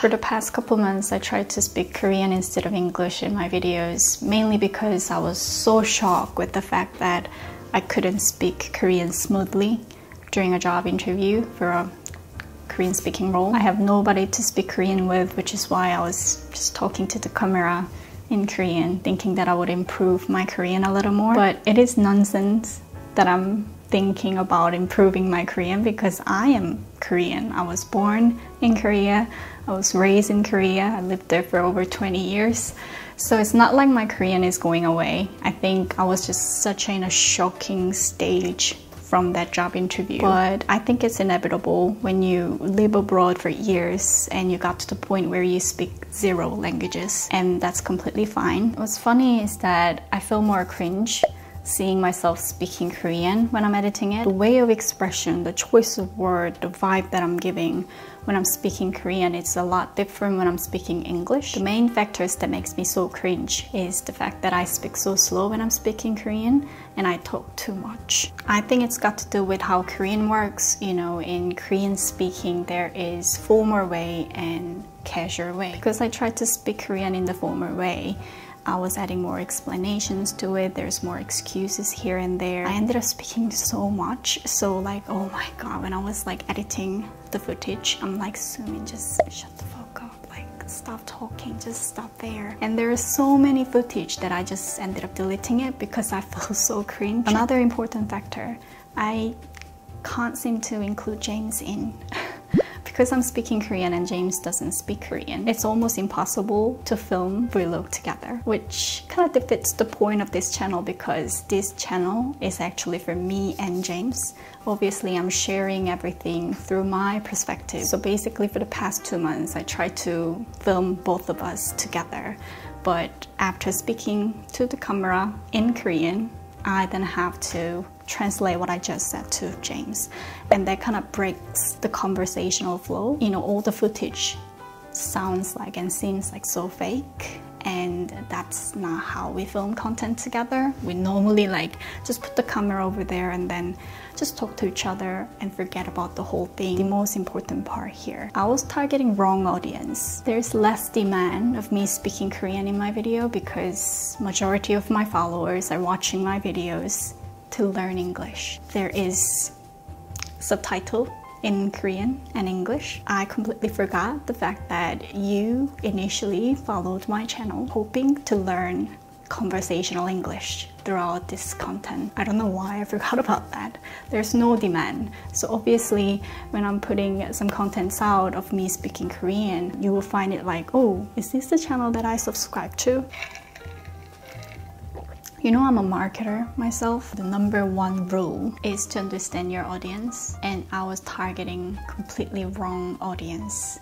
For the past couple months, I tried to speak Korean instead of English in my videos, mainly because I was so shocked with the fact that I couldn't speak Korean smoothly during a job interview for a Korean speaking role. I have nobody to speak Korean with, which is why I was just talking to the camera in Korean, thinking that I would improve my Korean a little more. But it is nonsense that I'm thinking about improving my Korean because I am Korean. I was born in Korea. I was raised in Korea. I lived there for over 20 years. So it's not like my Korean is going away. I think I was just such in a shocking stage from that job interview. But I think it's inevitable when you live abroad for years and you got to the point where you speak 0 languages, and that's completely fine. What's funny is that I feel more cringe seeing myself speaking Korean when I'm editing it. The way of expression, the choice of word, the vibe that I'm giving when I'm speaking Korean, it's a lot different when I'm speaking English. The main factors that makes me so cringe is the fact that I speak so slow when I'm speaking Korean and I talk too much. I think it's got to do with how Korean works. You know, in Korean speaking, there is formal way and casual way. Because I tried to speak Korean in the formal way, I was adding more explanations to it. There's more excuses here and there. I ended up speaking so much. So like, oh my God, when I was like editing the footage, I'm like, Sumin, just shut the fuck up. Like, stop talking, just stop there. And there are so many footage that I just ended up deleting it because I felt so cringe. Another important factor, I can't seem to include James in. Because I'm speaking Korean and James doesn't speak Korean, it's almost impossible to film vlog together, which kind of defeats the point of this channel because this channel is actually for me and James. Obviously, I'm sharing everything through my perspective. So basically for the past 2 months, I tried to film both of us together. But after speaking to the camera in Korean, I then have to translate what I just said to James, and that kind of breaks the conversational flow. You know, all the footage sounds like and seems like so fake, and that's not how we film content together. We normally like just put the camera over there and then just talk to each other and forget about the whole thing. The most important part here, I was targeting wrong audience. There's less demand of me speaking Korean in my video because majority of my followers are watching my videos to learn English. There is subtitle in Korean and English. I completely forgot the fact that you initially followed my channel hoping to learn conversational English throughout this content. I don't know why I forgot about that. There's no demand. So obviously when I'm putting some contents out of me speaking Korean, you will find it like, oh, is this the channel that I subscribe to? You know, I'm a marketer myself. The #1 rule is to understand your audience, and I was targeting completely wrong audience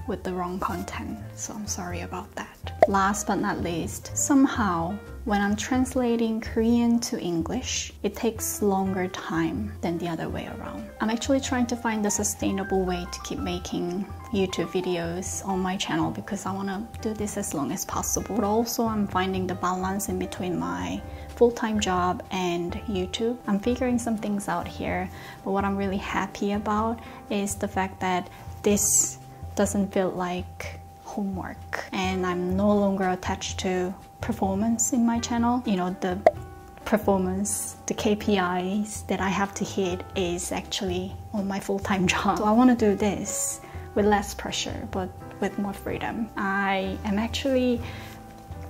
with the wrong content, so I'm sorry about that. Last but not least, somehow when I'm translating Korean to English, it takes longer time than the other way around. I'm actually trying to find a sustainable way to keep making YouTube videos on my channel because I want to do this as long as possible. But also I'm finding the balance in between my full-time job and YouTube. I'm figuring some things out here, but what I'm really happy about is the fact that this doesn't feel like homework and I'm no longer attached to performance in my channel. You know, the performance, the KPIs that I have to hit is actually on my full-time job. So I want to do this with less pressure but with more freedom. I am actually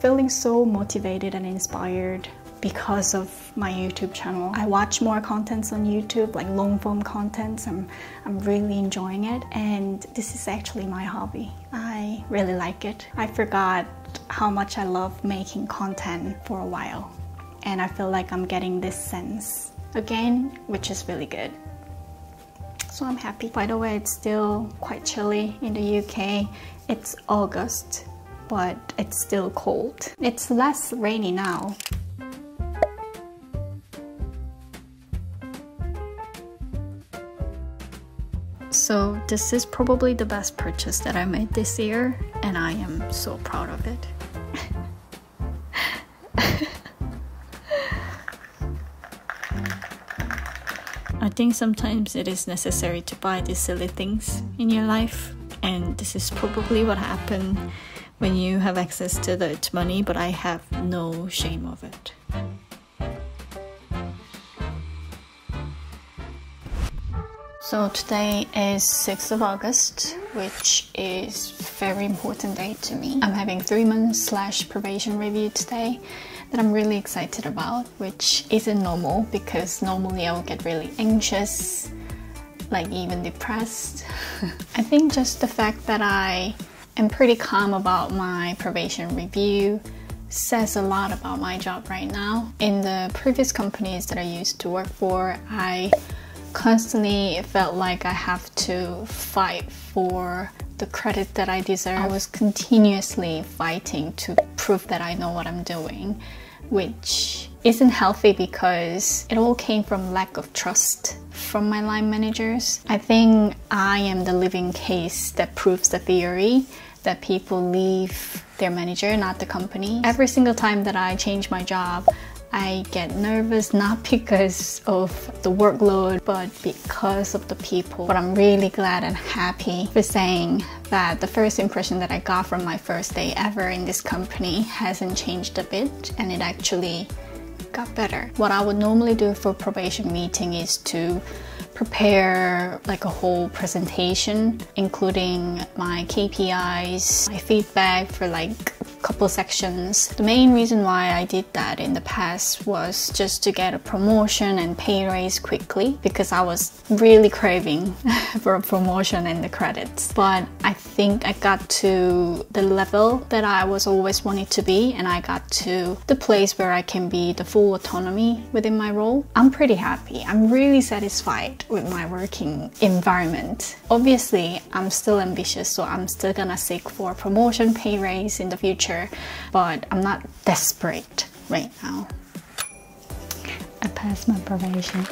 feeling so motivated and inspired because of my YouTube channel. I watch more contents on YouTube, like long form contents. I'm really enjoying it, and this is actually my hobby. I really like it. I forgot how much I love making content for a while, and I feel like I'm getting this sense again, which is really good. So I'm happy. By the way, it's still quite chilly in the UK. It's August, but it's still cold. It's less rainy now. So this is probably the best purchase that I made this year, and I am so proud of it. I think sometimes it is necessary to buy these silly things in your life and this is probably what happened when you have access to that money, but I have no shame of it. So today is 6th of August, which is a very important day to me. I'm having 3 months / probation review today that I'm really excited about, which isn't normal because normally I would get really anxious, like even depressed. I think just the fact that I am pretty calm about my probation review says a lot about my job right now. In the previous companies that I used to work for, I constantly felt like I have to fight for the credit that I deserve. I was continuously fighting to prove that I know what I'm doing, which isn't healthy because it all came from lack of trust from my line managers. I think I am the living case that proves the theory that people leave their manager, not the company. Every single time that I change my job, I get nervous, not because of the workload, but because of the people. But I'm really glad and happy for saying that the first impression that I got from my first day ever in this company hasn't changed a bit, and it actually got better. What I would normally do for probation meeting is to prepare like a whole presentation, including my KPIs, my feedback for like couple sections. The main reason why I did that in the past was just to get a promotion and pay raise quickly, because I was really craving for a promotion and the credits. But I think I got to the level that I was always wanting to be, and I got to the place where I can be the full autonomy within my role. I'm pretty happy. I'm really satisfied with my working environment. Obviously, I'm still ambitious, so I'm still gonna seek for promotion, pay raise in the future, but I'm not desperate right now. I passed my probation.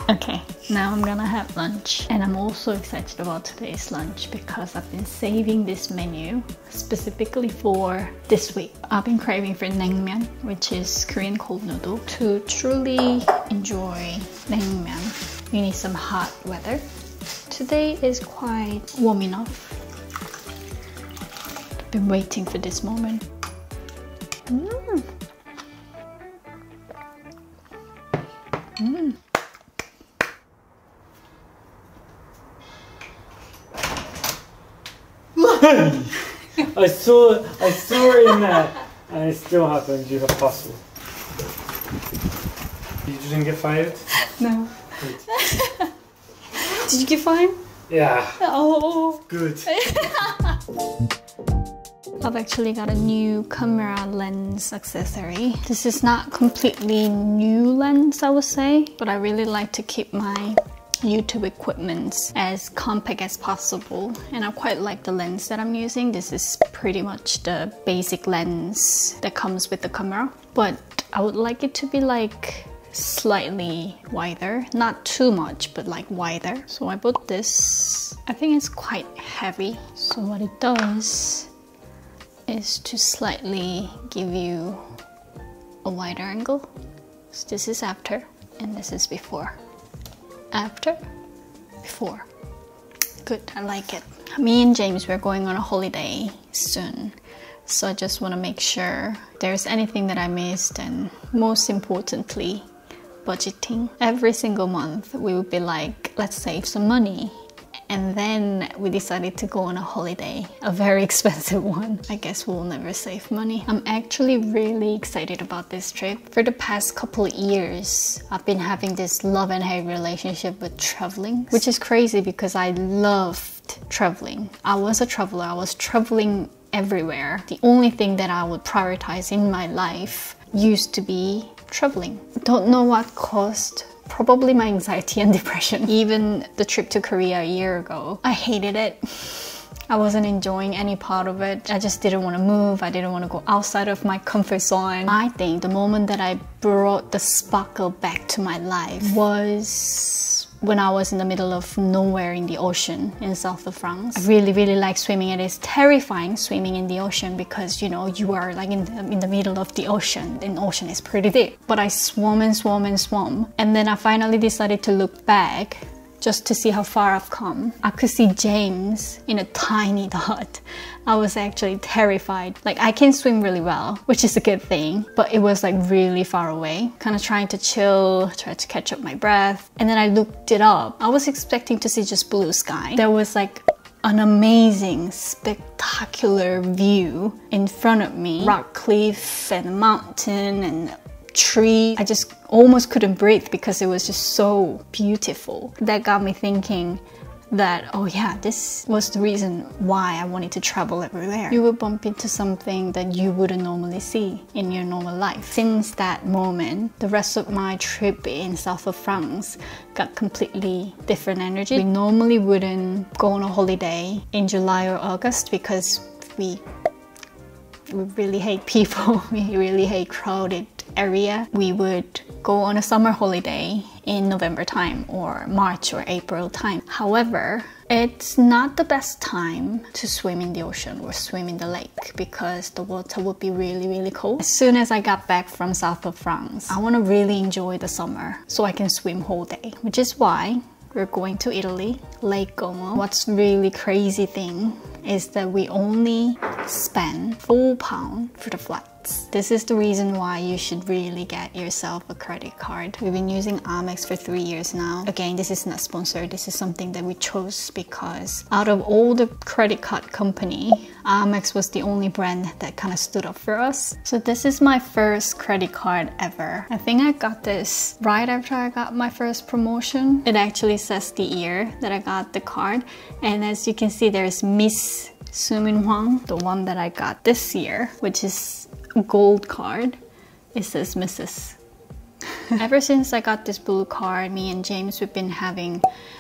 Okay, now I'm gonna have lunch, and I'm also excited about today's lunch because I've been saving this menu specifically for this week. I've been craving for naengmyeon, which is Korean cold noodle. To truly enjoy naengmyeon, you need some hot weather. Today is quite warm enough. Been waiting for this moment. I saw it in there, and it still happened. You have puzzle. You didn't get fired? No. Did you get fired? Yeah. Oh. Good. I've actually got a new camera lens accessory. This is not completely new lens, I would say, but I really like to keep my YouTube equipment as compact as possible, and I quite like the lens that I'm using. This is pretty much the basic lens that comes with the camera, but I would like it to be like slightly wider, not too much, but like wider. So I bought this. I think it's quite heavy, so what it does is to slightly give you a wider angle. So this is after and this is before. After, before. Good, I like it. Me and James, we're going on a holiday soon, so I just want to make sure there's anything that I missed, and most importantly, budgeting. Every single month we would be like, let's save some money. And then we decided to go on a holiday, a very expensive one. I guess we'll never save money. I'm actually really excited about this trip. For the past couple of years, I've been having this love and hate relationship with traveling, which is crazy because I loved traveling. I was a traveler, I was traveling everywhere. The only thing that I would prioritize in my life used to be traveling. Don't know what caused. Probably my anxiety and depression. Even the trip to Korea a year ago, I hated it. I wasn't enjoying any part of it. I just didn't want to move. I didn't want to go outside of my comfort zone. I think the moment that I brought the sparkle back to my life was when I was in the middle of nowhere in the ocean in south of France. I really like swimming. It is terrifying swimming in the ocean because, you know, you are like in the middle of the ocean, and the ocean is pretty deep. But I swam and swam and swam, and then I finally decided to look back just to see how far I've come. I could see James in a tiny dot. I was actually terrified. Like, I can swim really well, which is a good thing, but it was like really far away. Kind of trying to chill, try to catch up my breath. And then I looked it up. I was expecting to see just blue sky. There was like an amazing, spectacular view in front of me. Rock cliff and a mountain and tree. I just almost couldn't breathe because it was just so beautiful. That got me thinking that, oh yeah, this was the reason why I wanted to travel everywhere. You would bump into something that you wouldn't normally see in your normal life. Since that moment, the rest of my trip in south of France got completely different energy. We normally wouldn't go on a holiday in July or August because we really hate people. We really hate crowded area. We would go on a summer holiday in November time or March or April time. However, it's not the best time to swim in the ocean or swim in the lake because the water would be really cold. As soon as I got back from south of France, I want to really enjoy the summer so I can swim whole day, which is why we're going to Italy, Lake Como. What's really crazy thing is that we only spend £4 for the flights. This is the reason why you should really get yourself a credit card. We've been using Amex for 3 years now. Again, this is not sponsored. This is something that we chose because out of all the credit card company, Amex was the only brand that kind of stood up for us. So this is my first credit card ever. I think I got this right after I got my first promotion. It actually says the year that I got the card. And as you can see, there's Miss Sumin Huang, the one that I got this year, which is a gold card. It says Mrs. Ever since I got this blue card, me and James, we've been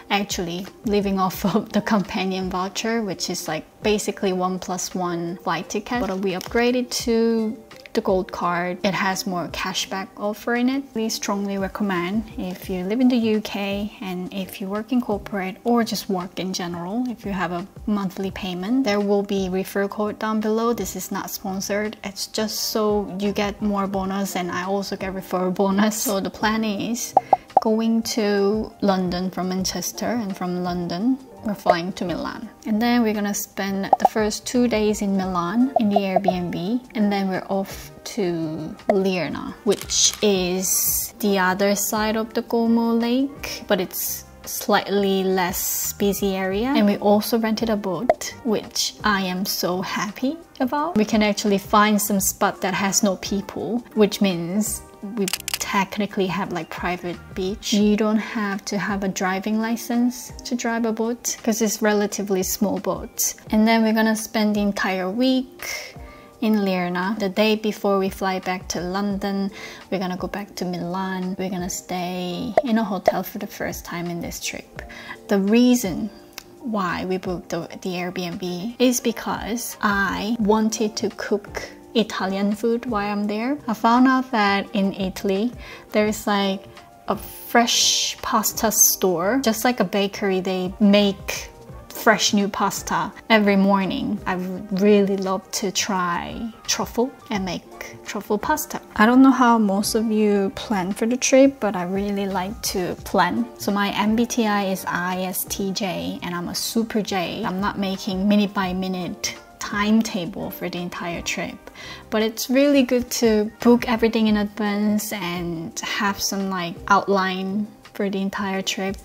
actually living off of the companion voucher, which is like basically 1+1 flight ticket. But we upgraded to the gold card. It has more cashback offer in it. We strongly recommend if you live in the UK and if you work in corporate or just work in general, if you have a monthly payment, there will be referral code down below. This is not sponsored. It's just so you get more bonus and I also get referral bonus. So the plan is going to London from Manchester, and from London we're flying to Milan. And then we're gonna spend the first 2 days in Milan in the Airbnb, and then we're off to Lierna, which is the other side of the Como Lake, but it's slightly less busy area. And we also rented a boat, which I am so happy about. We can actually find some spot that has no people, which means we technically have like private beach. You don't have to have a driving license to drive a boat because it's relatively small boat. And then we're gonna spend the entire week in Lierna. The day before we fly back to London, we're gonna go back to Milan. We're gonna stay in a hotel for the first time in this trip. The reason why we booked the Airbnb is because I wanted to cook Italian food while I'm there. I found out that in Italy there's like a fresh pasta store, just like a bakery. They make fresh new pasta every morning. I would really love to try truffle and make truffle pasta. I don't know how most of you plan for the trip, but I really like to plan. So my MBTI is ISTJ and I'm a super J. I'm not making minute by minute timetable for the entire trip, but it's really good to book everything in advance and have some like outline for the entire trip.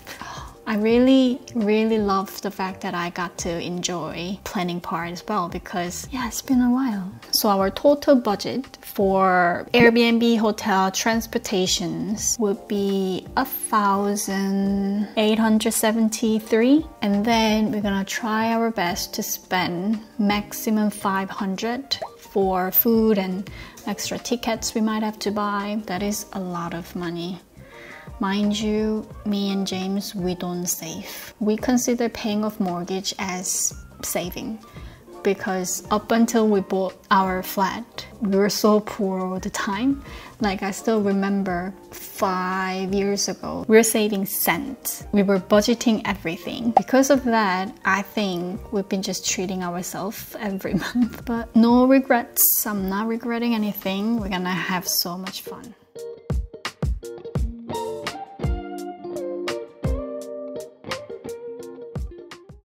I really love the fact that I got to enjoy planning part as well because yeah, it's been a while. So our total budget for Airbnb, hotel, transportations would be 1,873, and then we're gonna try our best to spend maximum 500 for food and extra tickets we might have to buy. That is a lot of money. Mind you, me and James, we don't save. We consider paying off mortgage as saving because up until we bought our flat, we were so poor all the time. Like I still remember 5 years ago, we were saving cents. We were budgeting everything. Because of that, I think we've been just treating ourselves every month. But no regrets. I'm not regretting anything. We're gonna have so much fun.